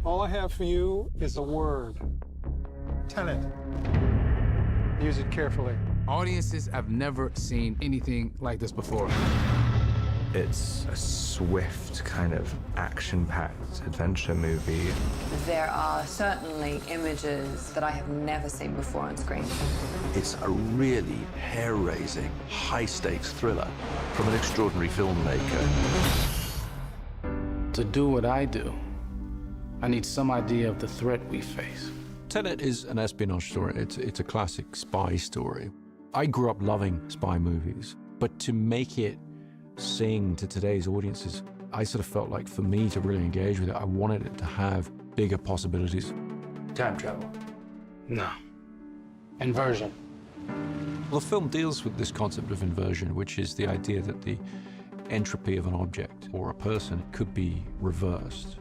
All I have for you is a word. Tenet. Use it carefully. Audiences have never seen anything like this before. It's a swift, kind of action-packed adventure movie. There are certainly images that I have never seen before on screen. It's a really hair-raising, high-stakes thriller from an extraordinary filmmaker. To do what I do, I need some idea of the threat we face. Tenet is an espionage story. It's a classic spy story. I grew up loving spy movies, but to make it sing to today's audiences, I sort of felt like for me to really engage with it, I wanted it to have bigger possibilities. Time travel? No. Inversion? Well, the film deals with this concept of inversion, which is the idea that the entropy of an object or a person could be reversed.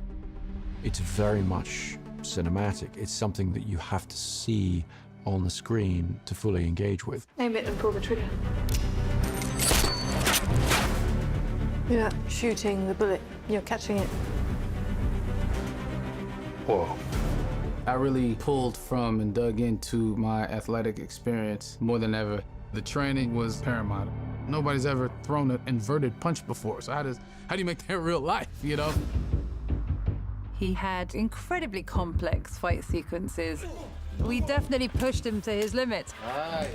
It's very much cinematic. It's something that you have to see on the screen to fully engage with. Aim it and pull the trigger. You're not shooting the bullet, you're catching it. Whoa. I really pulled from and dug into my athletic experience more than ever. The training was paramount. Nobody's ever thrown an inverted punch before, so how do you make that real life, you know? He had incredibly complex fight sequences. We definitely pushed him to his limits. Right.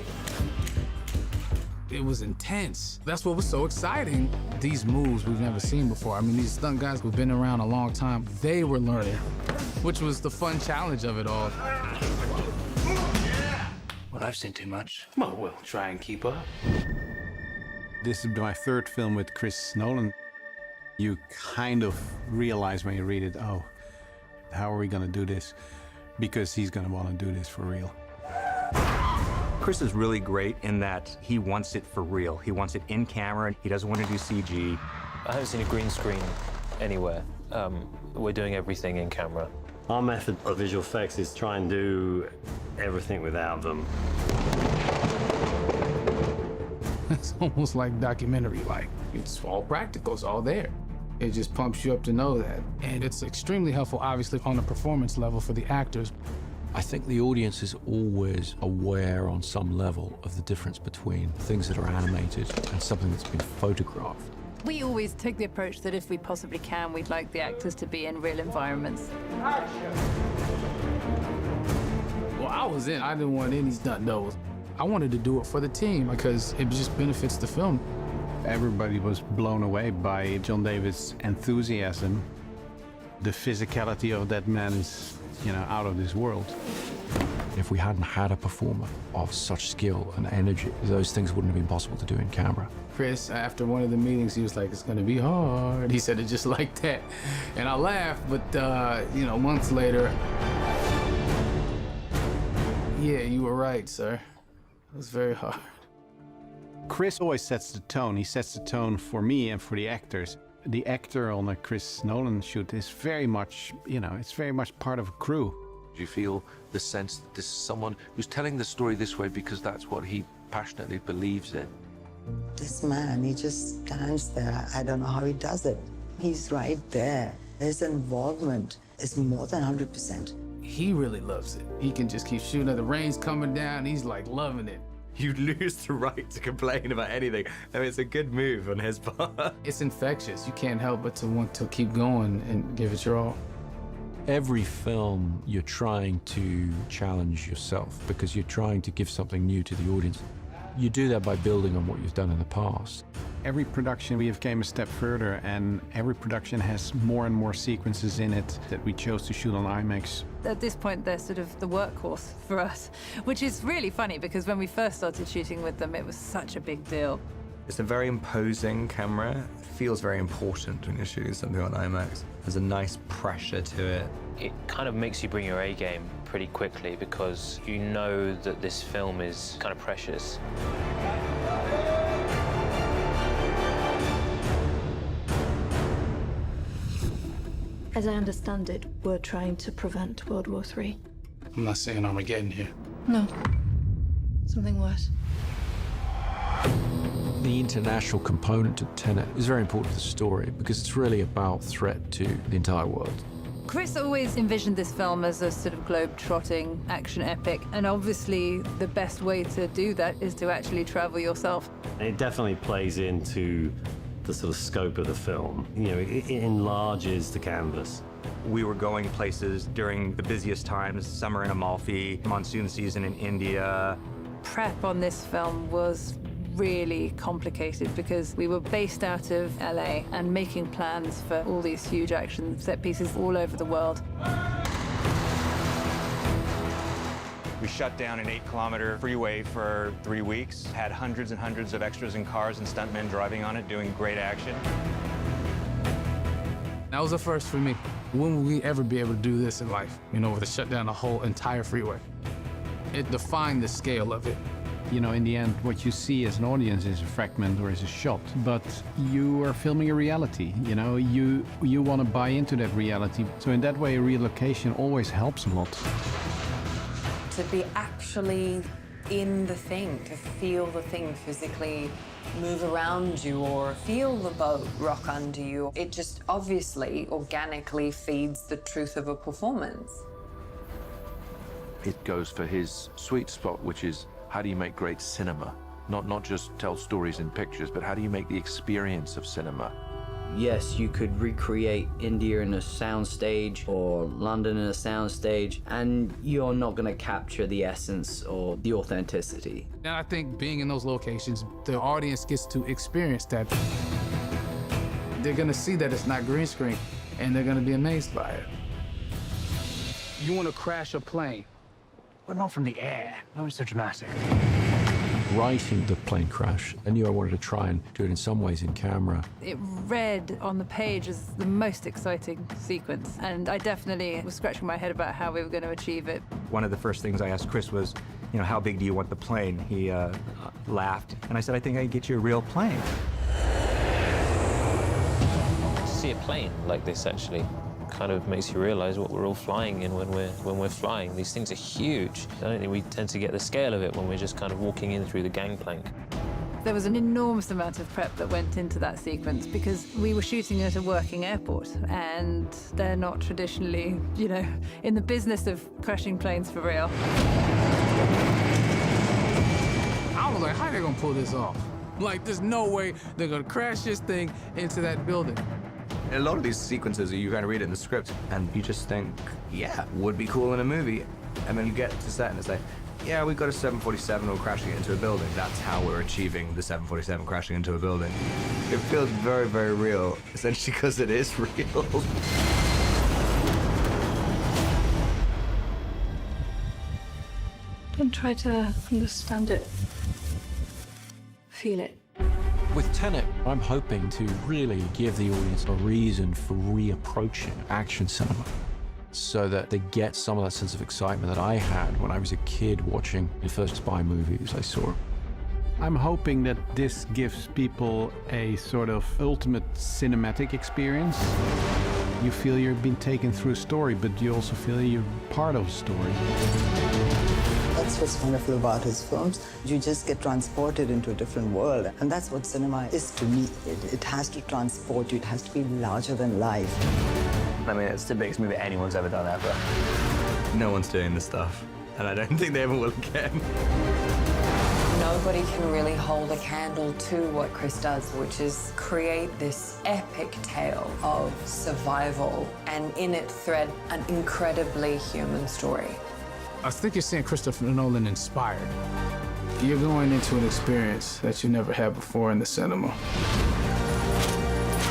It was intense. That's what was so exciting. These moves we've never seen before. I mean, these stunt guys who've been around a long time, they were learning, which was the fun challenge of it all. Well, I've seen too much. Well, we'll try and keep up. This is my third film with Chris Nolan. You kind of realize when you read it, oh, how are we gonna do this? Because he's gonna wanna do this for real. Chris is really great in that he wants it for real. He wants it in camera. He doesn't want to do CG. I haven't seen a green screen anywhere. We're doing everything in camera. Our method of visual effects is try and do everything without them. It's almost like documentary-like. It's all practical, it's all there. It just pumps you up to know that. And it's extremely helpful, obviously, on a performance level for the actors. I think the audience is always aware on some level of the difference between things that are animated and something that's been photographed. We always take the approach that if we possibly can, we'd like the actors to be in real environments. Well, I was in. I didn't want any stunt doubles. I wanted to do it for the team because it just benefits the film. Everybody was blown away by John David's enthusiasm. The physicality of that man is, you know, out of this world. If we hadn't had a performer of such skill and energy, those things wouldn't have been possible to do in camera. Chris, after one of the meetings, he was like, it's gonna be hard. He said it just like that. And I laughed, but, you know, months later, yeah, you were right, sir. It was very hard. Chris always sets the tone. He sets the tone for me and for the actors. The actor on a Chris Nolan shoot is very much, you know, it's very much part of a crew. Do you feel the sense that this is someone who's telling the story this way because that's what he passionately believes in? This man, he just stands there. I don't know how he does it. He's right there. His involvement is more than 100%. He really loves it. He can just keep shooting. The rain's coming down. He's like loving it. You lose the right to complain about anything. I mean, it's a good move on his part. It's infectious. You can't help but to want to keep going and give it your all. Every film, you're trying to challenge yourself because you're trying to give something new to the audience. You do that by building on what you've done in the past. Every production we have came a step further, and every production has more and more sequences in it that we chose to shoot on IMAX. At this point, they're sort of the workhorse for us, which is really funny because when we first started shooting with them, it was such a big deal. It's a very imposing camera. It feels very important when you're shooting something on IMAX. There's a nice pressure to it. It kind of makes you bring your A game pretty quickly because you know that this film is kind of precious. As I understand it, we're trying to prevent World War III. I'm not saying Armageddon here. No. Something worse. The international component to Tenet is very important to the story because it's really about threat to the entire world. Chris always envisioned this film as a sort of globe-trotting action epic, and obviously the best way to do that is to actually travel yourself. It definitely plays into the sort of scope of the film. You know, it enlarges the canvas. We were going places during the busiest times, summer in Amalfi, monsoon season in India. Prep on this film was really complicated because we were based out of LA and making plans for all these huge action set pieces all over the world. We shut down an 8-kilometer freeway for 3 weeks, had hundreds and hundreds of extras and cars and stuntmen driving on it, doing great action. That was a first for me. When will we ever be able to do this in life? You know, to shut down the whole entire freeway. It defined the scale of it. You know, in the end, what you see as an audience is a fragment or is a shot, but you are filming a reality. You know, you want to buy into that reality. So in that way, a relocation always helps a lot. To be actually in the thing, to feel the thing physically move around you or feel the boat rock under you, it just obviously organically feeds the truth of a performance. It goes for his sweet spot, which is how do you make great cinema? Not just tell stories in pictures, but how do you make the experience of cinema? Yes, you could recreate India in a soundstage or London in a soundstage, and you're not going to capture the essence or the authenticity. And I think being in those locations, the audience gets to experience that. They're going to see that it's not green screen, and they're going to be amazed by it. You want to crash a plane, but not from the air. That was so dramatic. Writing the plane crash, I knew I wanted to try and do it in some ways in camera. It read on the page as the most exciting sequence, and I definitely was scratching my head about how we were going to achieve it. One of the first things I asked Chris was, you know, how big do you want the plane? He laughed, and I said, I think I can get you a real plane. To see a plane like this actually kind of makes you realize what we're all flying in when we're flying. These things are huge. I don't think we tend to get the scale of it when we're just kind of walking in through the gangplank. There was an enormous amount of prep that went into that sequence because we were shooting at a working airport, and they're not traditionally, you know, in the business of crashing planes for real. I was like, how are they gonna pull this off? Like, there's no way they're gonna crash this thing into that building. A lot of these sequences, you kind of read it in the script, and you just think, yeah, would be cool in a movie. And then you get to set, and it's like, yeah, we've got a 747 or crashing it into a building. That's how we're achieving the 747 crashing into a building. It feels very, very real, essentially because it is real. Don't try to understand it. Feel it. With Tenet, I'm hoping to really give the audience a reason for reapproaching action cinema so that they get some of that sense of excitement that I had when I was a kid watching the first spy movies I saw. I'm hoping that this gives people a sort of ultimate cinematic experience. You feel you've been taken through a story, but you also feel you're part of a story. That's what's wonderful about his films. You just get transported into a different world. And that's what cinema is to me. It has to transport you. It has to be larger than life. I mean, it's the biggest movie anyone's ever done ever. No one's doing this stuff, and I don't think they ever will again. Nobody can really hold a candle to what Chris does, which is create this epic tale of survival and in it thread an incredibly human story. I think you're seeing Christopher Nolan inspired. You're going into an experience that you never had before in the cinema.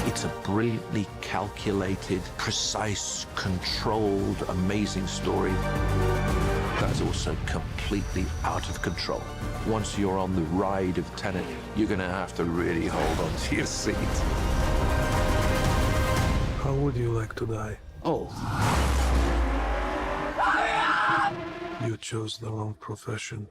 It's a brilliantly calculated, precise, controlled, amazing story that's also completely out of control. Once you're on the ride of Tenet, you're going to have to really hold on to your seat. How would you like to die? Oh. You chose the wrong profession.